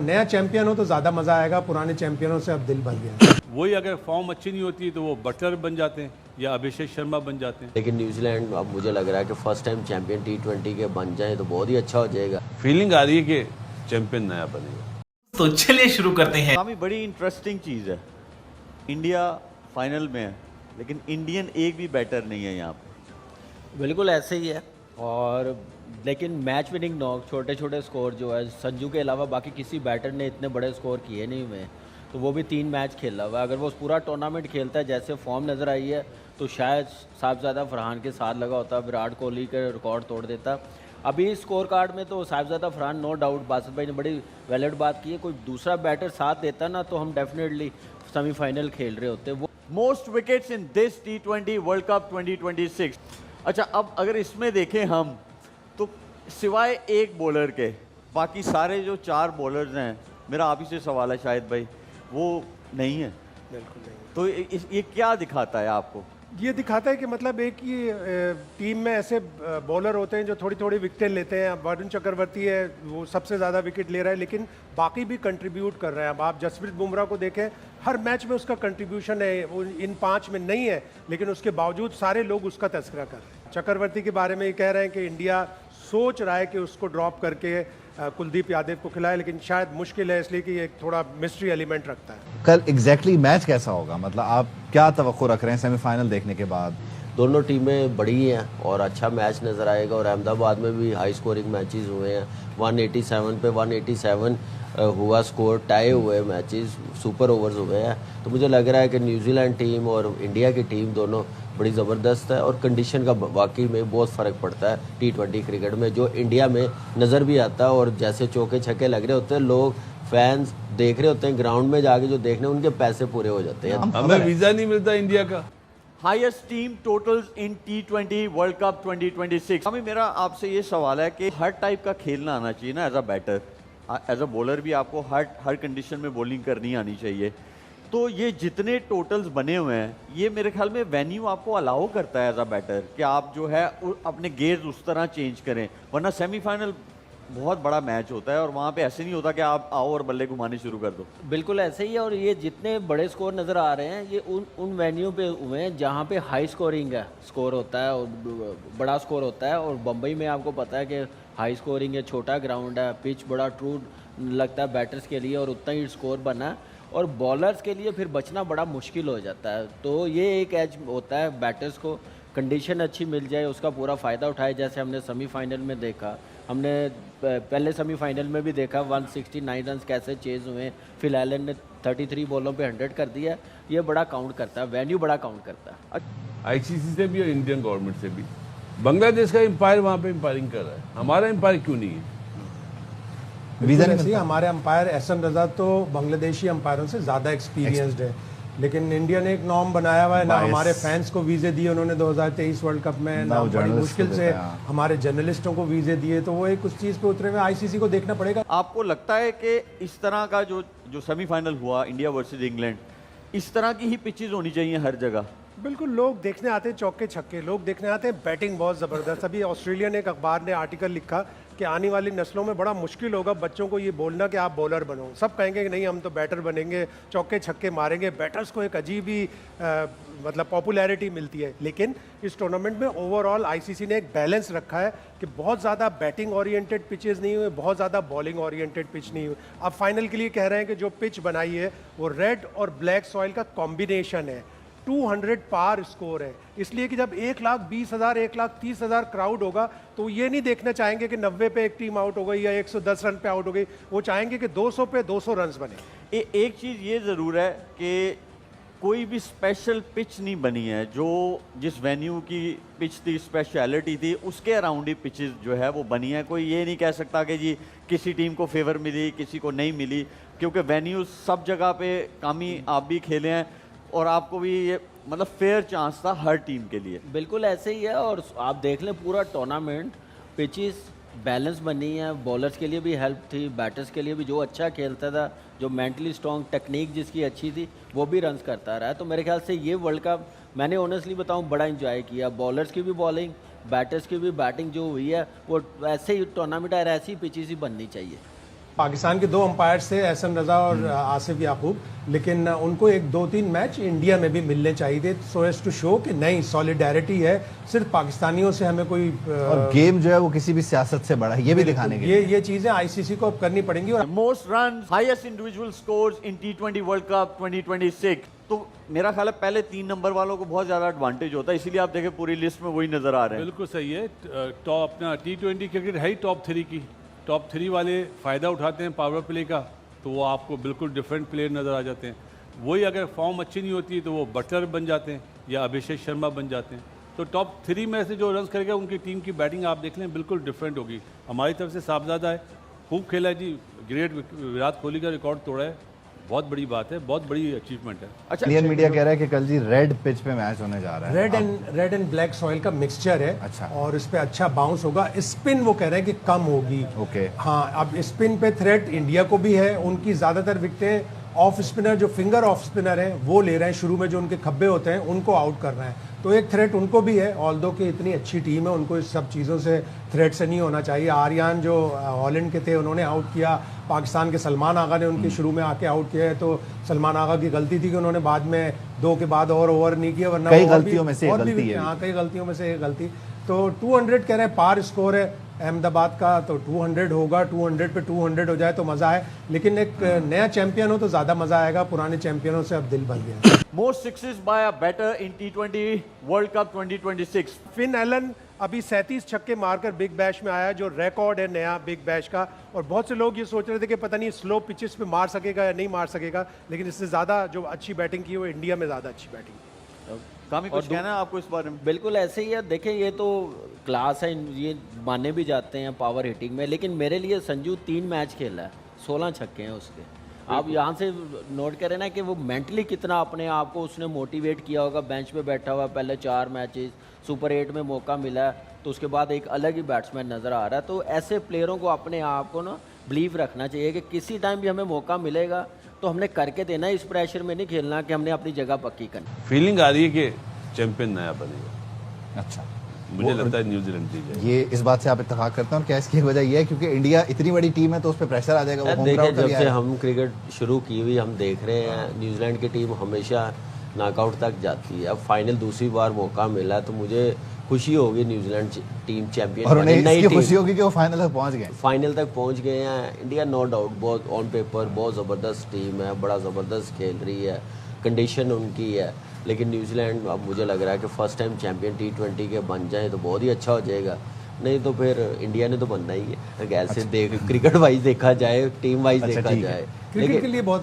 नया चैंपियन हो तो ज़्यादा मज़ा आएगा, पुराने चैंपियनों से अब दिल भर गया। वही अगर फॉर्म अच्छी नहीं होती तो वो बटलर बन जाते हैं या अभिषेक शर्मा बन जाते हैं। लेकिन न्यूजीलैंड अब मुझे लग रहा है कि फर्स्ट टाइम चैंपियन T20 के बन जाए तो बहुत ही अच्छा हो जाएगा। फीलिंग आ रही है कि चैंपियन नया बनेगा। तो चलिए शुरू करते हैं। काफ़ी बड़ी इंटरेस्टिंग चीज़ है, इंडिया फाइनल में है लेकिन इंडियन एक भी बैटर नहीं है यहाँ पे। बिल्कुल ऐसे ही है। और लेकिन मैच विनिंग नॉक छोटे छोटे स्कोर जो है संजू के अलावा बाकी किसी बैटर ने इतने बड़े स्कोर किए नहीं हुए, तो वो भी 3 मैच खेला हुआ है। अगर वो पूरा टूर्नामेंट खेलता है जैसे फॉर्म नज़र आई है तो शायद साहिबजादा फरहान के साथ लगा होता, विराट कोहली के रिकॉर्ड तोड़ देता। अभी स्कोर कार्ड में तो साहिबजादा फरहान नो डाउट, बासित भाई ने बड़ी वैलिड बात की है, कोई दूसरा बैटर साथ देता ना तो हम डेफिनेटली सेमीफाइनल खेल रहे होते। वो most wickets in this T20 world cup 2026। अच्छा, अब अगर इसमें देखें हम तो सिवाय एक बॉलर के बाकी सारे जो 4 बॉलर्स हैं, मेरा आप ही से सवाल है शायद भाई, वो नहीं है। बिल्कुल नहीं। तो ये क्या दिखाता है आपको? ये दिखाता है कि मतलब एक ही टीम में ऐसे बॉलर होते हैं जो थोड़ी थोड़ी विकेटें लेते हैं। अब वरुण चक्रवर्ती है, वो सबसे ज़्यादा विकेट ले रहा है, लेकिन बाकी भी कंट्रीब्यूट कर रहे हैं। अब आप जसप्रीत बुमराह को देखें, हर मैच में उसका कंट्रीब्यूशन है, वो इन 5 में नहीं है, लेकिन उसके बावजूद सारे लोग उसका तस्करा कर रहे हैं। चक्रवर्ती के बारे में ये कह रहे हैं कि इंडिया सोच रहा है कि उसको ड्रॉप करके कुलदीप यादव को खिलाए, लेकिन शायद मुश्किल है इसलिए कि एक थोड़ा मिस्ट्री एलिमेंट रखता है। कल एग्जैक्टली मैच कैसा होगा, मतलब आप क्या तवक्को रख रहे हैं सेमीफाइनल देखने के बाद? दोनों टीमें बड़ी हैं और अच्छा मैच नज़र आएगा। और अहमदाबाद में भी हाई स्कोरिंग मैचेस हुए हैं, 187 पे 187 हुआ स्कोर, टाई हुए मैचेस, सुपर ओवर्स हुए हैं। तो मुझे लग रहा है कि न्यूजीलैंड टीम और इंडिया की टीम दोनों बड़ी ज़बरदस्त है और कंडीशन का वाकई में बहुत फ़र्क पड़ता है T20 क्रिकेट में, जो इंडिया में नज़र भी आता है। और जैसे चौके छक्के लग रहे होते हैं, लोग फैंस देख रहे होते हैं, ग्राउंड में जाके जो देखने उनके पैसे पूरे हो जाते हैं। हमें वीज़ा नहीं मिलता इंडिया का। हाईएस्ट टीम टोटल्स इन T20 वर्ल्ड कप 2026। हमें मेरा आपसे ये सवाल है कि हर टाइप का खेलना आना चाहिए ना, as a batter, as a bowler भी आपको हर कंडीशन में बॉलिंग करनी आनी चाहिए। तो ये जितने टोटल्स बने हुए हैं, ये मेरे ख्याल में वेन्यू आपको अलाउ करता है एज अ बैटर कि आप जो है अपने गेयर्स उस तरह चेंज करें, वरना सेमीफाइनल बहुत बड़ा मैच होता है और वहाँ पे ऐसे नहीं होता कि आप आओ और बल्ले घुमाने शुरू कर दो। बिल्कुल ऐसे ही है। और ये जितने बड़े स्कोर नज़र आ रहे हैं ये उन वेन्यू पे हुए हैं जहाँ पे हाई स्कोरिंग है, स्कोर होता है और बड़ा स्कोर होता है। और बम्बई में आपको पता है कि हाई स्कोरिंग है, छोटा ग्राउंड है, पिच बड़ा ट्रू लगता है बैटर्स के लिए और उतना ही स्कोर बना है, और बॉलर्स के लिए फिर बचना बड़ा मुश्किल हो जाता है। तो ये एक एज होता है बैटर्स को, कंडीशन अच्छी मिल जाए उसका पूरा फ़ायदा उठाए। जैसे हमने सेमीफाइनल में देखा, हमने पहले सेमीफाइनल में भी देखा 169 रन कैसे चेज हुए। फिल एलन ने 33 बॉलों पे 100 कर दिया। ये बड़ा काउंट करता है, वेन्यू बड़ा काउंट करता है। ICC से भी और इंडियन गवर्नमेंट से भी। बांग्लादेश का एम्पायर वहाँ पे एम्पायरिंग कर रहा है, हमारा एम्पायर क्यों नहीं है? वीज़ा नहीं, हमारे अंपायर एहसन रजा तो बांग्लादेशी अंपायरों से ज़्यादा एक्सपीरियंस्ड है, लेकिन इंडिया ने एक नॉर्म बनाया हुआ है ना। हमारे फैंस को वीज़े दिए उन्होंने 2023 वर्ल्ड कप में, ना बड़ी मुश्किल से हमारे जर्नलिस्टों को वीज़े दिए, तो वो एक उस चीज़ पे उतरे हुए। ICC को देखना पड़ेगा। आपको लगता है कि इस तरह का जो सेमीफाइनल हुआ इंडिया वर्सेस इंग्लैंड, इस तरह की ही पिचेस होनी चाहिए हर जगह? बिल्कुल, लोग देखने आते हैं चौके छक्के, लोग देखने आते हैं बैटिंग बहुत ज़बरदस्त। अभी ऑस्ट्रेलियन एक अखबार ने आर्टिकल लिखा कि आने वाली नस्लों में बड़ा मुश्किल होगा बच्चों को ये बोलना कि आप बॉलर बनो। सब कहेंगे कि नहीं, हम तो बैटर बनेंगे, चौके छक्के मारेंगे। बैटर्स को एक अजीब ही मतलब पॉपुलैरिटी मिलती है। लेकिन इस टूर्नामेंट में ओवरऑल ICC ने एक बैलेंस रखा है कि बहुत ज़्यादा बैटिंग ओरिएंटेड पिचेस नहीं हुए, बहुत ज़्यादा बॉलिंग ओरिएंटेड पिच नहीं हुए। अब फाइनल के लिए कह रहे हैं कि जो पिच बनाई है वो रेड और ब्लैक सॉइल का कॉम्बिनेशन है। 200 पार स्कोर है, इसलिए कि जब 1,20,000 1,30,000 क्राउड होगा तो ये नहीं देखना चाहेंगे कि 90 पे एक टीम आउट हो गई या 110 रन पे आउट हो गई। वो चाहेंगे कि 200 पे 200 रन बने। एक चीज़ ये ज़रूर है कि कोई भी स्पेशल पिच नहीं बनी है। जो जिस वेन्यू की पिच थी, स्पेशलिटी थी, उसके अराउंड ही पिचेस जो है वो बनी है। कोई ये नहीं कह सकता कि जी किसी टीम को फेवर मिली किसी को नहीं मिली, क्योंकि वेन्यू सब जगह पे कामी आप भी खेले हैं और आपको भी ये मतलब फेयर चांस था हर टीम के लिए। बिल्कुल ऐसे ही है। और आप देख लें पूरा टूर्नामेंट पिचेस बैलेंस बनी है, बॉलर्स के लिए भी हेल्प थी, बैटर्स के लिए भी। जो अच्छा खेलता था, जो मेंटली स्ट्रॉन्ग, टेक्निक जिसकी अच्छी थी, वो भी रन्स करता रहा है। तो मेरे ख्याल से ये वर्ल्ड कप मैंने ऑनेस्टली बताऊं बड़ा एंजॉय किया। बॉलर्स की भी बॉलिंग, बैटर्स की भी बैटिंग जो हुई है, वो ऐसे ही टूर्नामेंट ऐसी पिचेस ही बननी चाहिए। पाकिस्तान के 2 अंपायर थे, एहसन रजा और आसिफ याकूब, लेकिन उनको 1-2-3 मैच इंडिया में भी मिलने चाहिए थे, सो एज टू शो कि नहीं सॉलिडेरिटी है, सिर्फ पाकिस्तानियों से हमें कोई और गेम जो है वो किसी भी सियासत से बड़ा है, ये भी दिखाने के लिए ये चीजें आईसीसी को अब करनी पड़ेंगी। और most run, highest individual scores इन T20 वर्ल्ड कप 2026। तो मेरा ख्याल है पहले 3 नंबर वालों को बहुत ज्यादा एडवांटेज होता है, इसीलिए आप देखें पूरी लिस्ट में वही नजर आ रहे हैं। बिल्कुल सही है। टॉप अपना T20 क्रिकेट है ही टॉप 3 की, टॉप 3 वाले फ़ायदा उठाते हैं पावर प्ले का, तो वो आपको बिल्कुल डिफरेंट प्लेयर नज़र आ जाते हैं। वही अगर फॉर्म अच्छी नहीं होती तो वो बटलर बन जाते हैं या अभिषेक शर्मा बन जाते हैं। तो टॉप 3 में से जो रन करेगा उनकी टीम की बैटिंग आप देख लें बिल्कुल डिफरेंट होगी। हमारी तरफ से साहबजादा है, खूब खेला है जी, ग्रेट, विराट कोहली का रिकॉर्ड तोड़ा है, बहुत बड़ी बात है, बहुत बड़ी अचीवमेंट है। अच्छा, इंडियन मीडिया कह रहा है कि कल जी रेड पिच पे मैच होने जा रहा है। रेड एंड ब्लैक सॉइल का मिक्सचर है। अच्छा। और इस पे अच्छा बाउंस होगा। स्पिन वो कह रहे हैं कि कम होगी। ओके। हाँ, अब स्पिन पे थ्रेट इंडिया को भी है, उनकी ज्यादातर विकेटें ऑफ स्पिनर, जो फिंगर ऑफ स्पिनर हैं वो ले रहे हैं, शुरू में जो उनके खब्बे होते हैं उनको आउट कर रहे हैं, तो एक थ्रेट उनको भी है। ऑल्दो कि इतनी अच्छी टीम है, उनको इस सब चीज़ों से थ्रेट से नहीं होना चाहिए। आर्यन जो हॉलैंड के थे उन्होंने आउट किया, पाकिस्तान के सलमान आगा ने उनके शुरू में आके आउट किया है, तो सलमान आगा की गलती थी कि उन्होंने बाद में 2 के बाद और ओवर नहीं किया, वरना कई और भी- गलतियों में से एक और भी गलती है। हाँ, कई गलतियों में से एक गलती। तो 200 कह रहे हैं पार स्कोर है अहमदाबाद का, तो 200 होगा, 200 पे 200 हो जाए तो मजा है, लेकिन एक नया चैंपियन हो तो ज्यादा मजा आएगा, पुराने चैंपियनों से अब दिल भर गया। Most sixes by a batter in T20 world cup 2026। Finn Allen अभी 37 छक्के मारकर बिग बैश में आया, जो रिकॉर्ड है नया बिग बैश का। और बहुत से लोग ये सोच रहे थे कि पता नहीं स्लो पिचेस पे मार सकेगा या नहीं मार सकेगा, लेकिन इससे ज्यादा जो अच्छी बैटिंग की वो इंडिया में ज्यादा अच्छी बैटिंग। कामी कुछ कहना है आपको इस बारे में? बिल्कुल ऐसे ही है। देखें ये तो क्लास है, ये माने भी जाते हैं पावर हिटिंग में, लेकिन मेरे लिए संजू 3 मैच खेला है, 16 छक्के हैं उसके। आप यहाँ से नोट करें ना कि वो मेंटली कितना अपने आप को उसने मोटिवेट किया होगा। बेंच पे बैठा हुआ, पहले 4 मैचेस, सुपर 8 में मौका मिला है, तो उसके बाद एक अलग ही बैट्समैन नज़र आ रहा है। तो ऐसे प्लेयरों को अपने आप को ना बिलीव रखना चाहिए कि किसी टाइम भी हमें मौका मिलेगा तो हमने करके देना है, इस प्रेशर में नहीं खेलना कि हमने अपनी जगह पक्की करनी। फीलिंग आ रही है कि चैंपियन नया बनेगा। अच्छा, मुझे लगता है न्यूजीलैंड जीत जाएगी। ये इस बात से आप इत्तेफाक करते हैं? और क्या इसकी वजह ये है क्योंकि इंडिया इतनी बड़ी टीम है तो उस पर प्रेशर आ जाएगा? वो होम देखिए, ग्राउंड का जब भी से है। हम क्रिकेट शुरू की हुई हम देख रहे हैं न्यूजीलैंड की टीम हमेशा नॉकआउट तक जाती है। अब फाइनल दूसरी बार मौका मिला है तो मुझे खुशी होगी न्यूजीलैंड टीम चैंपियन और उन्हें नई इसकी टीम खुशी होगी कि वो फाइनल तक पहुंच गए। फाइनल तक पहुंच गए हैं। इंडिया नो डाउट बहुत ऑन पेपर बहुत ज़बरदस्त टीम है, बड़ा ज़बरदस्त खेल रही है, कंडीशन उनकी है, लेकिन न्यूजीलैंड अब मुझे लग रहा है कि फर्स्ट टाइम चैंपियन T20 के बन जाए तो बहुत ही अच्छा हो जाएगा। नहीं तो फिर इंडिया ने तो बनना ही है। अगर ऐसे देख क्रिकेट वाइज देखा जाए, टीम वाइज अच्छा, देखा ठीक है। जाए, क्रिकेट के लिए बहुत